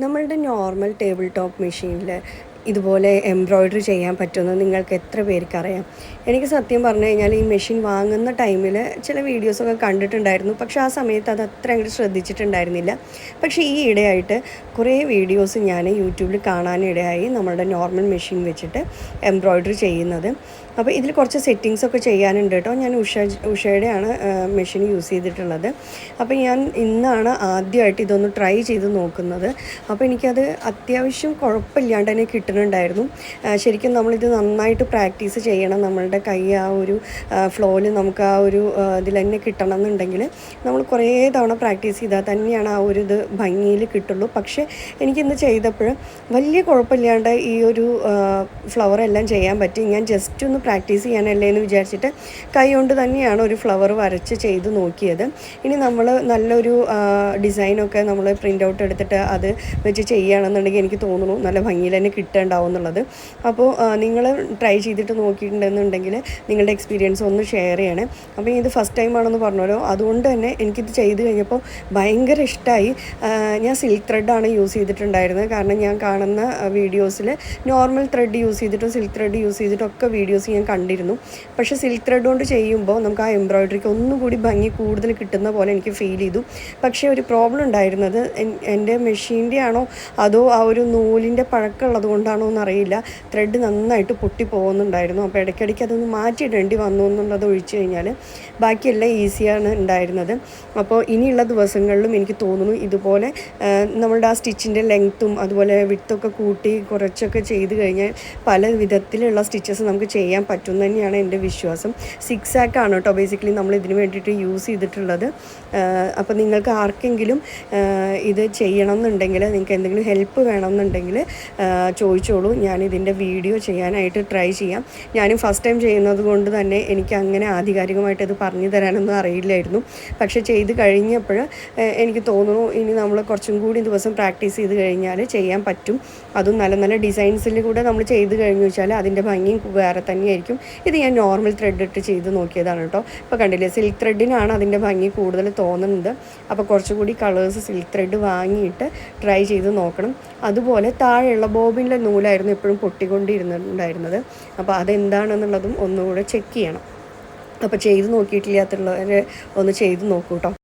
നമ്മളുടെ normal table top മെഷീനിൽ ഇതുപോലെ എംബ്രോയ്ഡറി ചെയ്യാൻ പറ്റുമെന്ന് നിങ്ങൾക്ക് എത്ര പേർക്കറിയാം? എനിക്ക് സത്യം പറഞ്ഞു കഴിഞ്ഞാൽ ഈ മെഷീൻ വാങ്ങുന്ന ടൈമിൽ ചില വീഡിയോസൊക്കെ കണ്ടിട്ടുണ്ടായിരുന്നു. പക്ഷേ ആ സമയത്ത് അത് അത്ര അങ്ങോട്ട് ശ്രദ്ധിച്ചിട്ടുണ്ടായിരുന്നില്ല. പക്ഷേ ഈ ഇടയായിട്ട് കുറേ വീഡിയോസ് ഞാൻ യൂട്യൂബിൽ കാണാനിടയായി നമ്മളുടെ നോർമൽ മെഷീൻ വെച്ചിട്ട് എംബ്രോയ്ഡറി ചെയ്യുന്നത്. അപ്പോൾ ഇതിൽ കുറച്ച് സെറ്റിങ്സൊക്കെ ചെയ്യാനുണ്ട് കേട്ടോ. ഞാൻ ഉഷയുടെയാണ് മെഷീൻ യൂസ് ചെയ്തിട്ടുള്ളത്. അപ്പോൾ ഞാൻ ഇന്നാണ് ആദ്യമായിട്ട് ഇതൊന്ന് ട്രൈ ചെയ്ത് നോക്കുന്നത്. അപ്പോൾ എനിക്കത് അത്യാവശ്യം കുഴപ്പമില്ലാണ്ട് തന്നെ കിട്ടുന്നുണ്ടായിരുന്നു. ശരിക്കും നമ്മളിത് നന്നായിട്ട് പ്രാക്ടീസ് ചെയ്യണം. നമ്മളുടെ കൈ ആ ഒരു ഫ്ലോയിൽ നമുക്ക് ആ ഒരു ഇതിൽ തന്നെ കിട്ടണം എന്നുണ്ടെങ്കിൽ നമ്മൾ കുറേ തവണ പ്രാക്ടീസ് ചെയ്താൽ തന്നെയാണ് ആ ഒരു ഇത് ഭംഗിയിൽ കിട്ടുള്ളൂ. പക്ഷേ എനിക്കിന്ന് ചെയ്തപ്പോൾ വലിയ കുഴപ്പമില്ലാണ്ട് ഈ ഒരു ഫ്ലവർ എല്ലാം ചെയ്യാൻ പറ്റി. ഞാൻ ജസ്റ്റ് ഒന്ന് പ്രാക്ടീസ് ചെയ്യാനല്ലേ എന്ന് വിചാരിച്ചിട്ട് കൈ കൊണ്ട് തന്നെയാണ് ഒരു ഫ്ലവർ വരച്ച് ചെയ്ത് നോക്കിയത്. ഇനി നമ്മൾ നല്ലൊരു ഡിസൈനൊക്കെ നമ്മൾ പ്രിൻ്റ് ഔട്ട് എടുത്തിട്ട് അത് വെച്ച് ചെയ്യുകയാണെന്നുണ്ടെങ്കിൽ എനിക്ക് തോന്നുന്നു നല്ല ഭംഗിയിൽ തന്നെ കിട്ടുന്നുണ്ടാവും എന്നുള്ളത്. അപ്പോൾ നിങ്ങൾ ട്രൈ ചെയ്തിട്ട് നോക്കിയിട്ടുണ്ടെന്നുണ്ടെങ്കിൽ നിങ്ങളുടെ എക്സ്പീരിയൻസ് ഒന്ന് ഷെയർ ചെയ്യണേ. അപ്പോൾ ഇത് ഫസ്റ്റ് ടൈം ആണെന്ന് പറഞ്ഞല്ലോ, അതുകൊണ്ട് തന്നെ എനിക്കിത് ചെയ്ത് കഴിഞ്ഞപ്പോൾ ഭയങ്കര ഇഷ്ടമായി. ഞാൻ സിൽക്ക് ത്രെഡാണ് യൂസ് ചെയ്തിട്ടുണ്ടായിരുന്നത്. കാരണം ഞാൻ കാണുന്ന വീഡിയോസിൽ നോർമൽ ത്രെഡ് യൂസ് ചെയ്തിട്ടും സിൽക്ക് ത്രെഡ് യൂസ് ചെയ്തിട്ടൊക്കെ വീഡിയോസ് ഞാൻ കണ്ടിരുന്നു. പക്ഷേ സിൽക്ക് ത്രെഡ് കൊണ്ട് ചെയ്യുമ്പോൾ നമുക്ക് ആ എംബ്രോയ്ഡറിക്ക് ഒന്നുകൂടി ഭംഗി കൂടുതൽ കിട്ടുന്ന പോലെ എനിക്ക് ഫീൽ ചെയ്തു. പക്ഷേ ഒരു പ്രോബ്ലം ഉണ്ടായിരുന്നത് എൻ്റെ മെഷീൻ്റെ ആണോ അതോ ആ ഒരു നൂലിൻ്റെ പഴക്കമുള്ളത് കൊണ്ടാണോ എന്നറിയില്ല, ത്രെഡ് നന്നായിട്ട് പൊട്ടി പോകുന്നുണ്ടായിരുന്നു. അപ്പോൾ ഇടയ്ക്കിടയ്ക്ക് അതൊന്ന് മാറ്റിയിടേണ്ടി വന്നു എന്നുള്ളത് ഒഴിച്ചു കഴിഞ്ഞാൽ ബാക്കിയെല്ലാം ഈസിയാണ് ഉണ്ടായിരുന്നത്. അപ്പോൾ ഇനിയുള്ള ദിവസങ്ങളിലും എനിക്ക് തോന്നുന്നു ഇതുപോലെ നമ്മളുടെ ആ സ്റ്റിച്ചിൻ്റെ ലെങ്ത്തും അതുപോലെ വിട്തൊക്കെ കൂട്ടി കുറച്ചൊക്കെ ചെയ്ത് കഴിഞ്ഞാൽ പല വിധത്തിലുള്ള സ്റ്റിച്ചസ് നമുക്ക് ചെയ്യാൻ പറ്റും തന്നെയാണ് എൻ്റെ വിശ്വാസം. സിക്സ് ആക്കാണ് കേട്ടോ ബേസിക്കലി നമ്മൾ ഇതിന് വേണ്ടിയിട്ട് യൂസ് ചെയ്തിട്ടുള്ളത്. അപ്പോൾ നിങ്ങൾക്ക് ആർക്കെങ്കിലും ഇത് ചെയ്യണം എന്നുണ്ടെങ്കിൽ, നിങ്ങൾക്ക് എന്തെങ്കിലും ഹെൽപ്പ് വേണമെന്നുണ്ടെങ്കിൽ ചോദിച്ചോളൂ. ഞാനിതിൻ്റെ വീഡിയോ ചെയ്യാനായിട്ട് ട്രൈ ചെയ്യാം. ഞാനും ഫസ്റ്റ് ടൈം ചെയ്യുന്നത് കൊണ്ട് തന്നെ എനിക്ക് അങ്ങനെ ആധികാരികമായിട്ട് ഇത് പറഞ്ഞു തരാനൊന്നും അറിയില്ലായിരുന്നു. പക്ഷേ ചെയ്ത് കഴിഞ്ഞപ്പോൾ എനിക്ക് തോന്നുന്നു ഇനി നമ്മൾ കുറച്ചും കൂടി ദിവസം പ്രാക്ടീസ് ചെയ്ത് കഴിഞ്ഞാൽ ചെയ്യാൻ പറ്റും. അതും നല്ല നല്ല ഡിസൈൻസിൽ കൂടെ നമ്മൾ ചെയ്ത് കഴിഞ്ഞു വെച്ചാൽ അതിൻ്റെ ഭംഗിയും വേറെ തന്നെയായിരിക്കും. ഇത് ഞാൻ നോർമൽ ത്രെഡ് ഇട്ട് ചെയ്ത് നോക്കിയതാണ് കേട്ടോ. ഇപ്പോൾ കണ്ടില്ലേ, സിൽക്ക് ത്രെഡിനാണ് അതിൻ്റെ ഭംഗി കൂടുതൽ തോന്നുന്നത്. അപ്പോൾ കുറച്ചുകൂടി കളേഴ്സ് സിൽക്ക് ത്രെഡ് വാങ്ങിയിട്ട് ട്രൈ ചെയ്ത് നോക്കണം. അതുപോലെ താഴെയുള്ള ബോബിൻ്റെ നൂലായിരുന്നു എപ്പോഴും പൊട്ടിക്കൊണ്ടിരുന്നുണ്ടായിരുന്നത്. അപ്പോൾ അതെന്താണെന്നുള്ളതും ഒന്നുകൂടെ ചെക്ക് ചെയ്യണം. അപ്പോൾ ചെയ്ത് നോക്കിയിട്ടില്ലാത്തുള്ളവർ ഒന്ന് ചെയ്ത് നോക്കൂ കേട്ടോ.